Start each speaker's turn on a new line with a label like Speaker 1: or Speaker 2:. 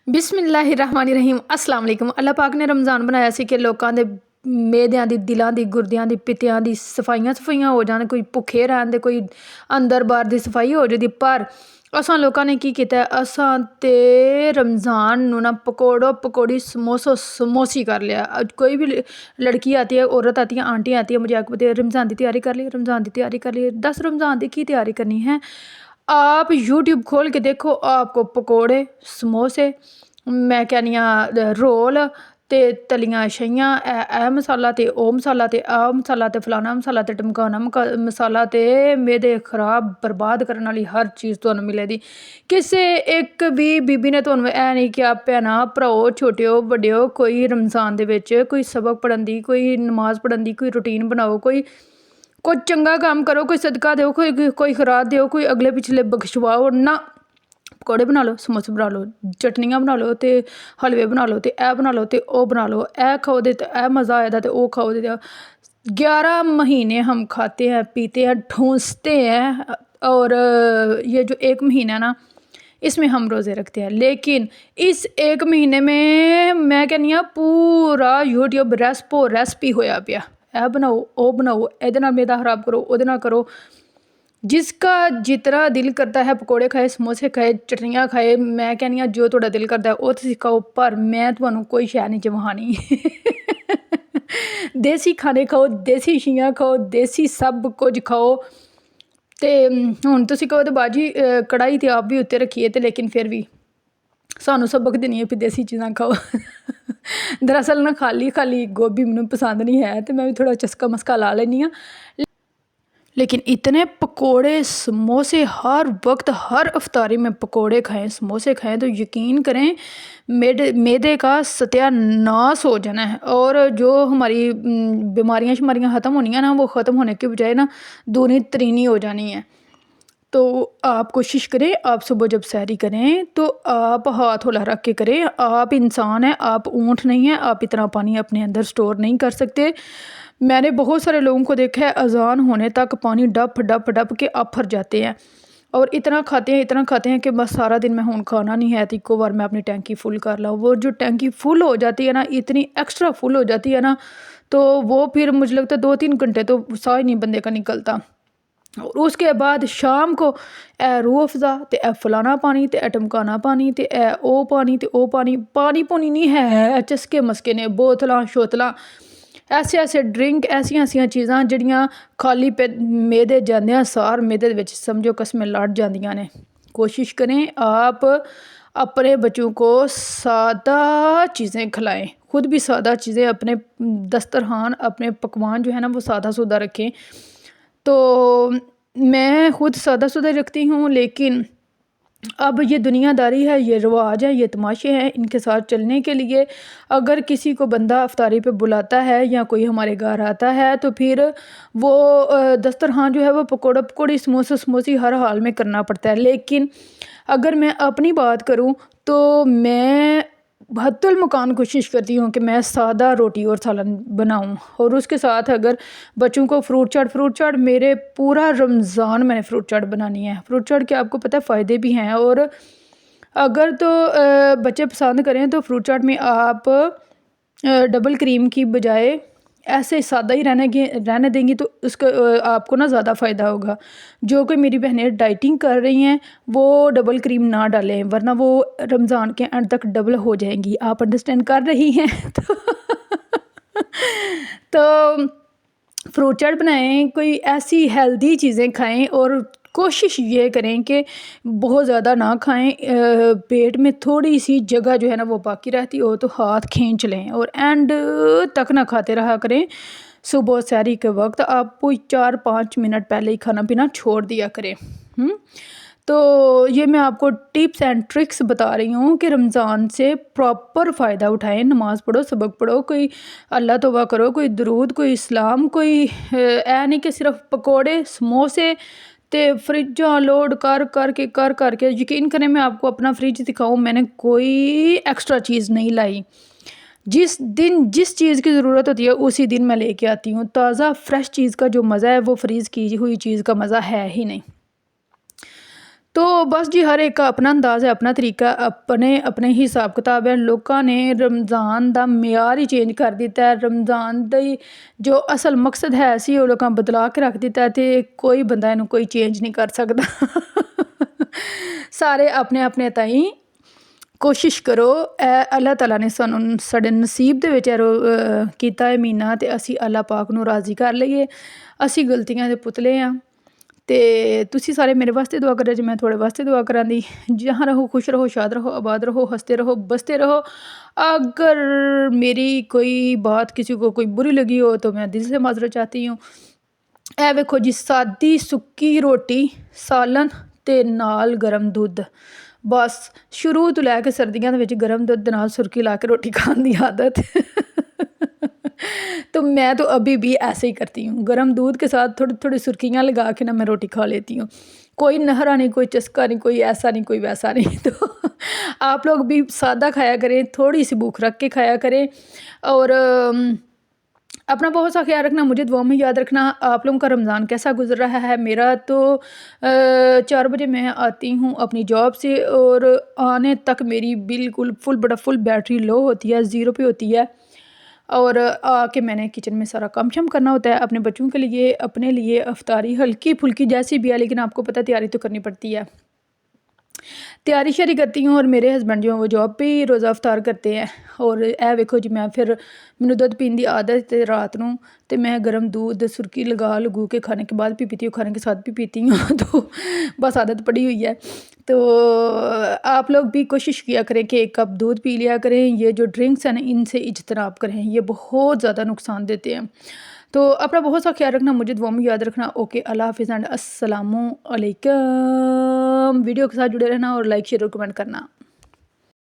Speaker 1: ਬਿਸਮਿਲ੍ਲਾਹਿਰਰਹਿਮਾਨਿਰਰਹੀਮ। अस्सलाम वालेकुम। ਅੱਲਾਹ ਪਾਕ ਨੇ ਰਮਜ਼ਾਨ ਬਣਾਇਆ ਸੀ ਕਿ ਲੋਕਾਂ ਦੇ ਮੇਦਿਆਂ ਦੀ, ਦਿਲਾਂ ਦੀ, ਗੁਰਦਿਆਂ ਦੀ, ਪਿੱਤਿਆਂ ਦੀ ਸਫਾਈਆਂ ਹੋ ਜਾਣ, ਕੋਈ ਭੁੱਖੇ ਰਹਿਣ ਦੇ, ਕੋਈ ਅੰਦਰ ਬਾਹਰ ਦੀ ਸਫਾਈ ਹੋ ਜਾਂਦੀ। ਪਰ ਅਸਾਂ ਲੋਕਾਂ ਨੇ ਕੀ ਕੀਤਾ, ਅਸਾਂ ਤੇ ਰਮਜ਼ਾਨ ਨੂੰ ਨਾ ਪਕੌੜੋ ਪਕੌੜੀ ਸਮੋਸੀ ਕਰ ਲਿਆ। कोई भी लड़की आती है, औरत आती है, आंटी आती है, मुझे आपको बताइए रमज़ान की तैयारी कर ली, रमज़ान की तैयारी कर ली। 10 रमज़ान की तैयारी करनी है। आप यूट्यूब खोल के देखो, आपको पकौड़े, समोसे, मैं कहनी रोल ते तलियां छइयां, ए मसाला ते ओ मसाला ते आ मसाला ते फलाना मसाला ते टमकाना मसाला ते मेदे खराब बर्बाद करने वाली हर चीज़ तुहानूं मिलेगी। किसी एक भी बीबी ने तुहानूं ऐ नहीं कि भैनां भराओ, छोटे हो बड्डे हो, कोई रमज़ान दे विच कोई सबक पढ़न दी, कोई नमाज पढ़न दी, कोई रूटीन बनाओ, कोई चंगा काम करो, कोई सदका दो, कोई खरात दो, कोई अगले पिछले बख्शवाओ ना। पकौड़े बना लो, समोसे बना लो, चटनियाँ बना लो, ते हलवे बना लो, ते ए बना लो, ते ओ बना लो, ए खाओ दे ते ए मज़ा आएगा, ते ओ खाओ दे 11 महीने हम खाते हैं, पीते हैं, ठूंसते हैं। और ये जो 1 महीना है ना, इसमें हम रोज़े रखते हैं। लेकिन इस 1 महीने में मैं कहनी पूरा यूट्यूब रेसिपी होया पिया, ए बनाओ, ओ बनाओ, एदे नाल मैदा खराब करो, ओदे नाल करो। जिसका जितना दिल करता है पकौड़े खाए, समोसे खाए, चटनियाँ खाए, मैं कहनी जो तुहाडा दिल करता है वो तुसीं खाओ, पर मैं तुहानूं कोई शै नहीं चवानी। देसी खाने खाओ, देसी चीज़ां खाओ, देसी सब कुछ खाओ। ते हुण तुसीं कहो ते बाजी कढ़ाई ते आप भी उत्ते रखिए, ते लेकिन फिर भी सानूं सबक दिंदी है भी देसी चीज़ां खाओ। दरअसल ना खाली गोभी मैनूं पसंद नहीं है, तो मैं भी थोड़ा चस्का मस्का ला लैनी हाँ। लेकिन इतने पकोड़े समोसे हर वक्त, हर अफ्तारी में पकोड़े खाएं, समोसे खाएं, तो यकीन करें मैदे का सत्यानाश हो जाना है। और जो हमारी बीमारियां शमारियां ख़त्म होनी है ना, वो ख़त्म होने के बजाय ना दूनी तरीनी हो जानी है। तो आप कोशिश करें, आप सुबह जब सैरी करें तो आप हाथ हौला रख के करें। आप इंसान हैं, आप ऊँट नहीं हैं, आप इतना पानी अपने अंदर स्टोर नहीं कर सकते। मैंने बहुत सारे लोगों को देखा है, अजान होने तक पानी डप के आफर जाते हैं, और इतना खाते हैं कि बस सारा दिन मैं हुण खाना नहीं है, तो इको बार मैं अपनी टैंकी फुल कर लाऊँ। वो जो टैंकी फुल हो जाती है ना, इतनी एक्स्ट्रा फुल हो जाती है ना, तो वो फिर मुझे लगता है 2-3 घंटे तो साह ही नहीं बंदे का निकलता। और उसके बाद शाम को ए रूह अफ़ज़ा, ते ए फलाना पानी, ते ए टमकाना पानी, ते ए ओ पानी, ते ओ पानी पूनी नहीं है, चस्के मस्के ने, बोतलां शोतलां, ऐसे ड्रिंक, ऐसियां चीज़ां जिहड़ियां खाली मैदे जांदियां सार मैदे दे विच समझो कसमें लड़ जांदियां ने। कोशिश करें आप अपने बच्चों को सादा चीज़ें खिलाएं, खुद भी सादा चीज़ें, अपने दस्तरखान, अपने पकवान जो है ना वो सादा सूदा रखें। तो मैं खुद सादा सूदा रखती हूँ, लेकिन अब ये दुनियादारी है, ये रिवाज है, ये तमाशे हैं, इनके साथ चलने के लिए अगर किसी को बंदा अफ्तारी पे बुलाता है या कोई हमारे घर आता है, तो फिर वो दस्तरखान जो है वो पकौड़ी समोसी हर हाल में करना पड़ता है। लेकिन अगर मैं अपनी बात करूं तो मैं हद्दुल मुकान कोशिश करती हूँ कि मैं सादा रोटी और सालन बनाऊँ, और उसके साथ अगर बच्चों को फ्रूट चाट, मेरे पूरा रमज़ान मैंने फ्रूट चाट बनानी है। फ्रूट चाट के आपको पता है फ़ायदे भी हैं, और अगर तो बच्चे पसंद करें तो फ्रूट चाट में आप डबल क्रीम की बजाय ऐसे सादा ही रहने देंगी, तो उसका आपको ना ज़्यादा फ़ायदा होगा। जो कोई मेरी बहनें डाइटिंग कर रही हैं वो डबल क्रीम ना डालें, वरना वो रमज़ान के एंड तक डबल हो जाएंगी। आप अंडरस्टैंड कर रही हैं? तो फ्रूट चाट बनाएं, कोई ऐसी हेल्दी चीज़ें खाएं, और कोशिश ये करें कि बहुत ज़्यादा ना खाएं। पेट में थोड़ी सी जगह जो है ना वो बाकी रहती हो तो हाथ खींच लें, और एंड तक ना खाते रहा करें। सुबह सैरी के वक्त आप 4-5 मिनट पहले ही खाना पीना छोड़ दिया करें। तो ये मैं आपको टिप्स एंड ट्रिक्स बता रही हूँ कि रमज़ान से प्रॉपर फ़ायदा उठाएं। नमाज़ पढ़ो, सबक पढ़ो, कोई अल्लाह तौबा करो, कोई दरूद, कोई इस्लाम, कोई ऐ नहीं कि सिर्फ पकोड़े समोसे ते फ्रिजां लोड कर के यकीन करें, मैं आपको अपना फ्रिज दिखाऊं, मैंने कोई एक्स्ट्रा चीज़ नहीं लाई। जिस दिन जिस चीज़ की ज़रूरत होती है उसी दिन मैं लेके आती हूँ। ताज़ा फ्रेश चीज़ का जो मज़ा है वो फ्रीज़ की हुई चीज़ का मज़ा है ही नहीं। تو بس جی ہر ایک کا اپنا انداز ہے, اپنا طریقہ, اپنے ہی حساب کتاب ہے. لوگوں نے رمضان دا معیار ہی چینج کر دیتا ہے. رمضان دی جو اصل مقصد ہے سی وہ لوگوں بدلا کے رکھ دیتا ہے, تے کوئی بندہ اینو کوئی چینج نہیں کر سکتا. سارے اپنے اپنے تائیں کوشش کرو. اللہ تعالیٰ نے سانوں ساڈے نصیب دے وچ کیتا ہے مہینہ, تے اسی اللہ پاک نو راضی کر لئیے. اسی غلطیاں دے پتلے ہاں, تے تسی سارے میرے واسطے دعا کرو جی میں تھوڑے واسطے دعا کراں دی. جہاں رہو خوش رہو, شاد رہو, آباد رہو, ہنستے رہو, بستے رہو. اگر میری کوئی بات کسی کو کوئی بری لگی ہو تو میں دل سے معذرت چاہتی ہوں. اے ویکھو جی سادی سکی روٹی, سالن تے نال گرم دودھ, بس شروع تو لے کے سردیاں دے وچ گرم دودھ نال سرکی لا کے روٹی کھان دی عادت. تو میں تو ابھی بھی ایسے ہی کرتی ہوں, گرم دودھ کے ساتھ تھوڑی تھوڑی سرکیاں لگا کے نا میں روٹی کھا لیتی ہوں. کوئی نہرا نہیں, کوئی چسکا نہیں, کوئی ایسا نہیں, کوئی ویسا نہیں. تو آپ لوگ بھی سادہ کھایا کریں, تھوڑی سی بھوک رکھ کے کھایا کریں, اور اپنا بہت سا خیال رکھنا. مجھے دعاؤں میں یاد رکھنا. آپ لوگوں کا رمضان کیسا گزر رہا ہے؟ میرا تو 4 بجے میں آتی ہوں اپنی جاب سے, اور آنے تک میری بالکل فل بیٹری لو ہوتی ہے, 0 پہ ہوتی ہے. اور آ کے میں نے کچن میں سارا کام شم کرنا ہوتا ہے, اپنے بچوں کے لیے, اپنے لیے افطاری ہلکی پھلکی جیسی بھی ہے, لیکن آپ کو پتہ تیاری تو کرنی پڑتی ہے. تیاری شیاری کرتی ہوں. اور میرے ہسبینڈ جو ہیں وہ جاب پہ ہی روزہ افطار کرتے ہیں. اور اے ویکھو جی میں پھر مینوں دودھ پین دی عادت ہے رات نوں, تے میں گرم دودھ سرکی لگو کے کھانے کے بعد بھی پیتی ہوں, کھانے کے ساتھ بھی پیتی ہوں. تو بس عادت پڑی ہوئی ہے. تو آپ لوگ بھی کوشش کیا کریں کہ 1 کپ دودھ پی لیا کریں. یہ جو ڈرنکس ہیں نا ان سے اجتناب کریں, یہ بہت زیادہ نقصان دیتے ہیں. تو اپنا بہت سا خیال رکھنا, مجھے دعاؤں میں یاد رکھنا. اوکے, اللہ حافظ اینڈ السلام علیکم. ویڈیو کے ساتھ جڑے رہنا اور لائک شیئر اور کمنٹ کرنا.